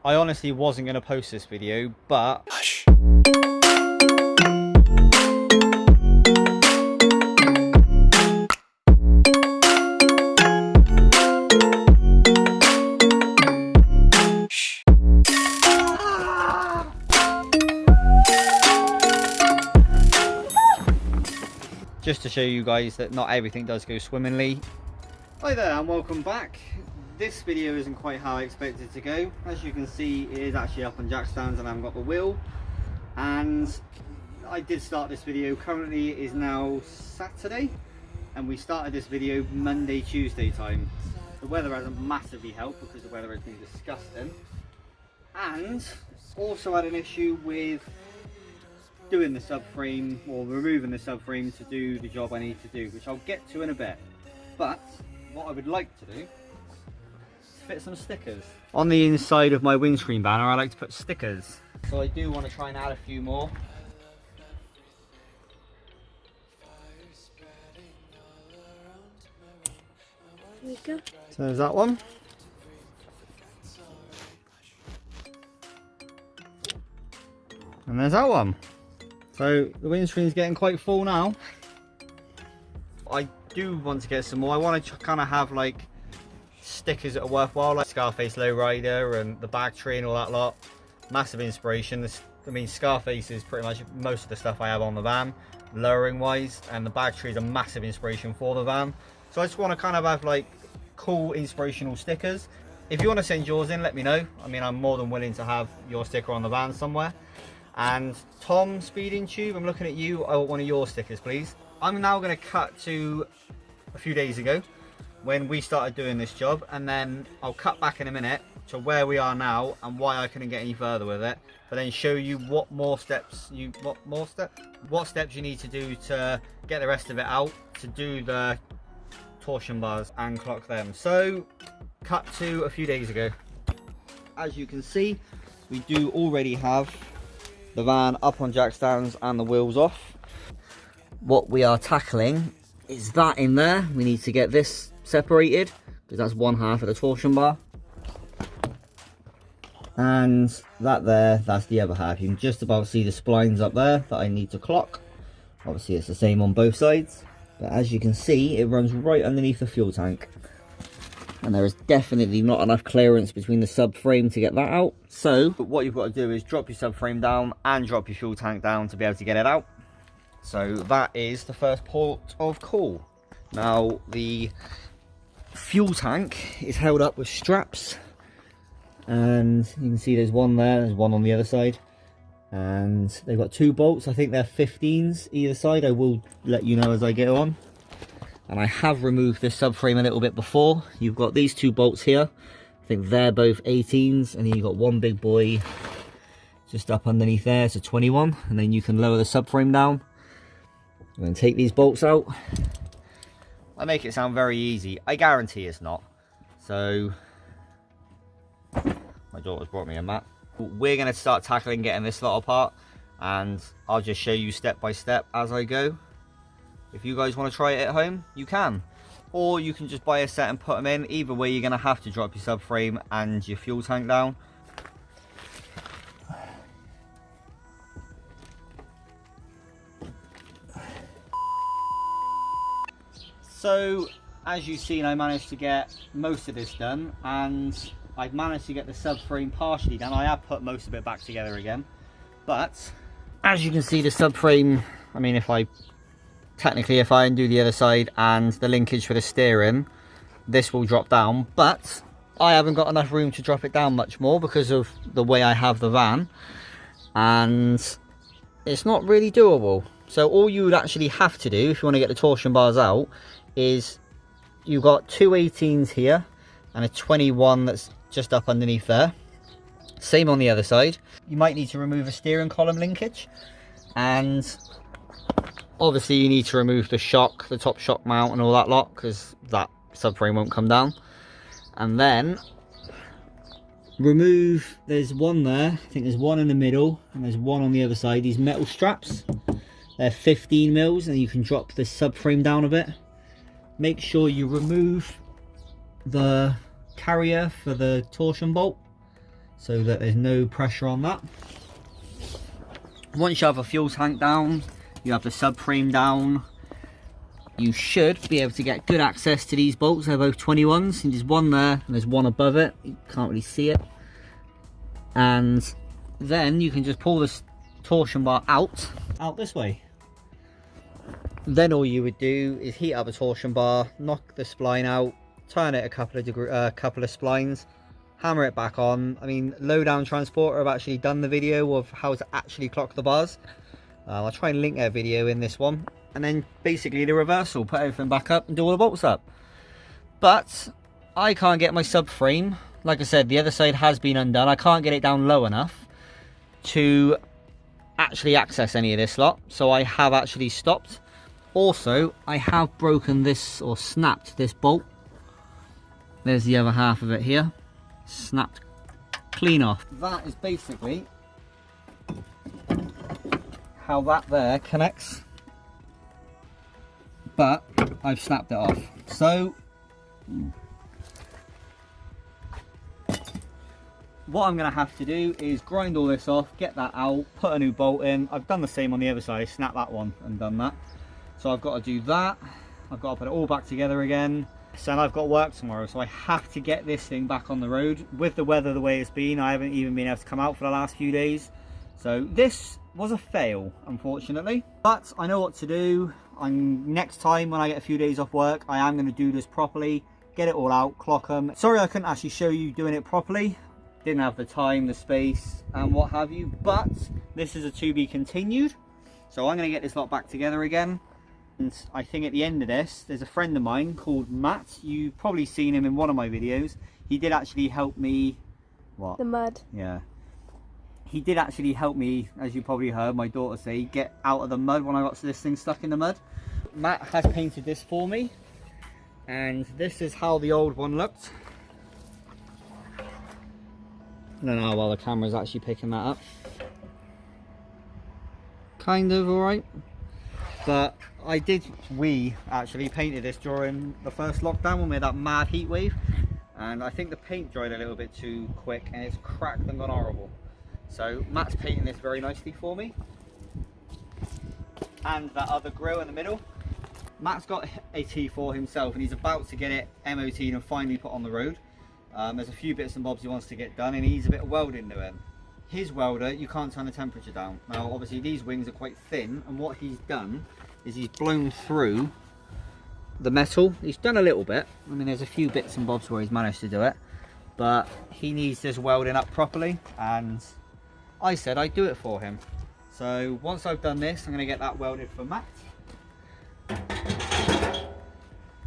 I honestly wasn't going to post this video, but just to show you guys that not everything does go swimmingly. Hi there and welcome back. This video isn't quite how I expected it to go. As you can see, it is actually up on jack stands and I haven't got the wheel. And I did start this video. Currently it is now Saturday and we started this video Monday, Tuesday time. The weather hasn't massively helped because the weather has been disgusting. And also had an issue with doing the subframe or removing the subframe to do the job I need to do, which I'll get to in a bit. But what I would like to do is fit some stickers. On the inside of my windscreen banner I like to put stickers, so I do want to try and add a few more. There you go. So there's that one. And there's that one. So the windscreen's getting quite full now. I do want to get some more. I want to kind of have like stickers that are worthwhile, like Scarface Lowrider and the bag tree and all that lot. Massive inspiration. I mean, Scarface is pretty much most of the stuff I have on the van, lowering wise, and the bag tree is a massive inspiration for the van. So I just want to kind of have like cool inspirational stickers. If you want to send yours in, let me know. I mean, I'm more than willing to have your sticker on the van somewhere. And Tom Speeding Tube, I'm looking at you. I want one of your stickers, please. I'm now going to cut to a few days ago when we started doing this job, and then I'll cut back in a minute to where we are now and why I couldn't get any further with it, but then show you what steps you need to do to get the rest of it out, to do the torsion bars and clock them. So cut to a few days ago. As you can see, we do already have the van up on jack stands and the wheels off. What we are tackling is that in there. We need to get this separated because that's one half of the torsion bar, and that there, that's the other half. You can just about see the splines up there that I need to clock. Obviously it's the same on both sides, but as you can see, it runs right underneath the fuel tank, and there is definitely not enough clearance between the subframe to get that out. So what you've got to do is drop your subframe down and drop your fuel tank down to be able to get it out. So that is the first port of call. Now the fuel tank is held up with straps, and you can see there's one there, there's one on the other side, and they've got two bolts. I think they're 15s either side. I will let you know as I get on. And I have removed this subframe a little bit before. You've got these two bolts here. I think they're both 18s, and then you've got one big boy just up underneath there. It's a 21, and then you can lower the subframe down. I'm going to take these bolts out. I make it sound very easy. I guarantee it's not. So my daughter's brought me a mat. We're going to start tackling getting this lot apart, and I'll just show you step by step as I go. If you guys want to try it at home, you can. Or you can just buy a set and put them in. Either way, you're going to have to drop your subframe and your fuel tank down. So, as you've seen, I managed to get most of this done, and I've managed to get the subframe partially done. I have put most of it back together again, but as you can see, the subframe, I mean, if I undo the other side and the linkage for the steering, this will drop down, but I haven't got enough room to drop it down much more because of the way I have the van, and it's not really doable. So all you would actually have to do if you want to get the torsion bars out is you've got two 18s here and a 21 that's just up underneath there. Same on the other side. You might need to remove a steering column linkage, and obviously you need to remove the shock, the top shock mount and all that lot, because that subframe won't come down. And then remove, there's one there, I think there's one in the middle and there's one on the other side, these metal straps. They're 15 mils, and you can drop this subframe down a bit. Make sure you remove the carrier for the torsion bolt. so that there's no pressure on that. Once you have a fuel tank down, you have the subframe down, you should be able to get good access to these bolts. They're both 21s, and there's one there and there's one above it. You can't really see it. And then you can just pull this torsion bar out this way. Then all you would do is heat up a torsion bar, knock the spline out, turn it a couple of splines, hammer it back on. I mean, Low Down Transporter have actually done the video of how to actually clock the bars. I'll try and link their video in this one. And then basically the reversal, put everything back up and do all the bolts up. But I can't get my subframe. Like I said, the other side has been undone. I can't get it down low enough to actually access any of this lot. So I have actually stopped. Also, I have broken this, or snapped this bolt. There's the other half of it here. Snapped clean off. That is basically how that there connects, but I've snapped it off. So what I'm going to have to do is grind all this off, get that out, put a new bolt in. I've done the same on the other side, snap that one and done that. So I've got to do that. I've got to put it all back together again. So I've got work tomorrow, so I have to get this thing back on the road. With the weather the way it's been, I haven't even been able to come out for the last few days. So this was a fail, unfortunately. But I know what to do. Next time when I get a few days off work, I am going to do this properly, get it all out, clock them. Sorry I couldn't actually show you doing it properly. Didn't have the time, the space, and what have you. But this is a to be continued. So I'm going to get this lot back together again. And I think at the end of this, there's a friend of mine called Matt. You've probably seen him in one of my videos. He did actually help me. What? The mud. Yeah. He did actually help me, as you probably heard my daughter say, get out of the mud when I got this thing stuck in the mud. Matt has painted this for me. And this is how the old one looked. I don't know how well the camera's actually picking that up. Kind of alright. But we actually painted this during the first lockdown when we had that mad heat wave, and I think the paint dried a little bit too quick and it's cracked and gone horrible. So Matt's painting this very nicely for me, and that other grill in the middle. Matt's got a T4 himself and he's about to get it MOT'd and finally put on the road. There's a few bits and bobs he wants to get done and he needs a bit of welding doing. His welder, you can't turn the temperature down. Now obviously these wings are quite thin, and what he's done is he's blown through the metal. He's done a little bit. I mean, there's a few bits and bobs where he's managed to do it, but he needs this welding up properly, and I said I'd do it for him. So once I've done this, I'm going to get that welded for Matt. At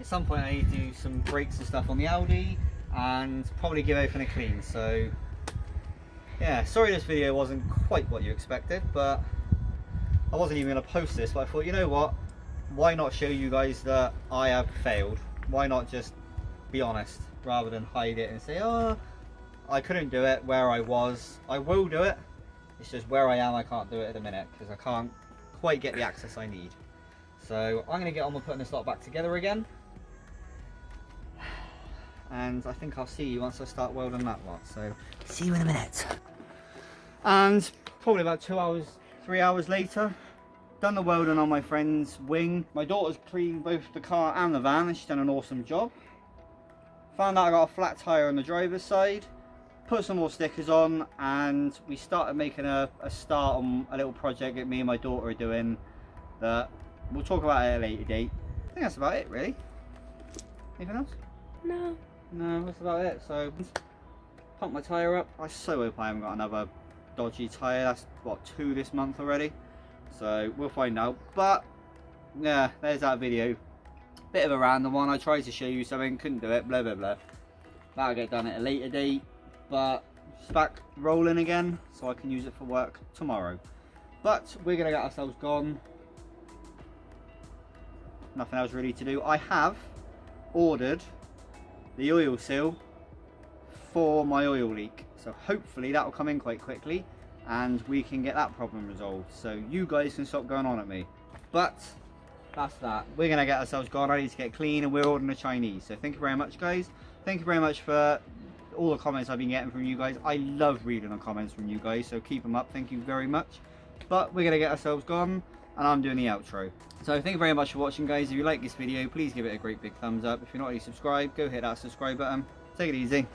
some point I need to do some brakes and stuff on the Audi and probably give everything a clean. So yeah, sorry this video wasn't quite what you expected, but I wasn't even going to post this, but I thought, you know what, why not show you guys that I have failed? Why not just be honest rather than hide it and say, oh, I couldn't do it where I was. I will do it, it's just where I am I can't do it at the minute because I can't quite get the access I need. So I'm going to get on with putting this lot back together again, and I think I'll see you once I start welding that lot. So see you in a minute. And probably about 3 hours later, done the welding on my friend's wing. My daughter's cleaned both the car and the van and she's done an awesome job. Found out I got a flat tyre on the driver's side, put some more stickers on, and we started making a start on a little project that me and my daughter are doing that we'll talk about at a later date. I think that's about it really. Anything else? No. No, that's about it. So pump my tyre up. I so hope I haven't got another dodgy tyre. That's what, 2 this month already, so we'll find out. But yeah, there's that video. Bit of a random one. I tried to show you something, couldn't do it, blah blah blah. That'll get done at a later date, but it's back rolling again so I can use it for work tomorrow. But we're gonna get ourselves gone. Nothing else really to do. I have ordered the oil seal for my oil leak, so hopefully that will come in quite quickly and we can get that problem resolved, so you guys can stop going on at me. But that's that. We're gonna get ourselves gone. I need to get clean and we're ordering a Chinese. So thank you very much guys, thank you very much for all the comments I've been getting from you guys. I love reading the comments from you guys, so keep them up. Thank you very much. But we're going to get ourselves gone, and I'm doing the outro. So thank you very much for watching, guys. If you like this video, please give it a great big thumbs up. If you're not already subscribed, go hit that subscribe button. Take it easy.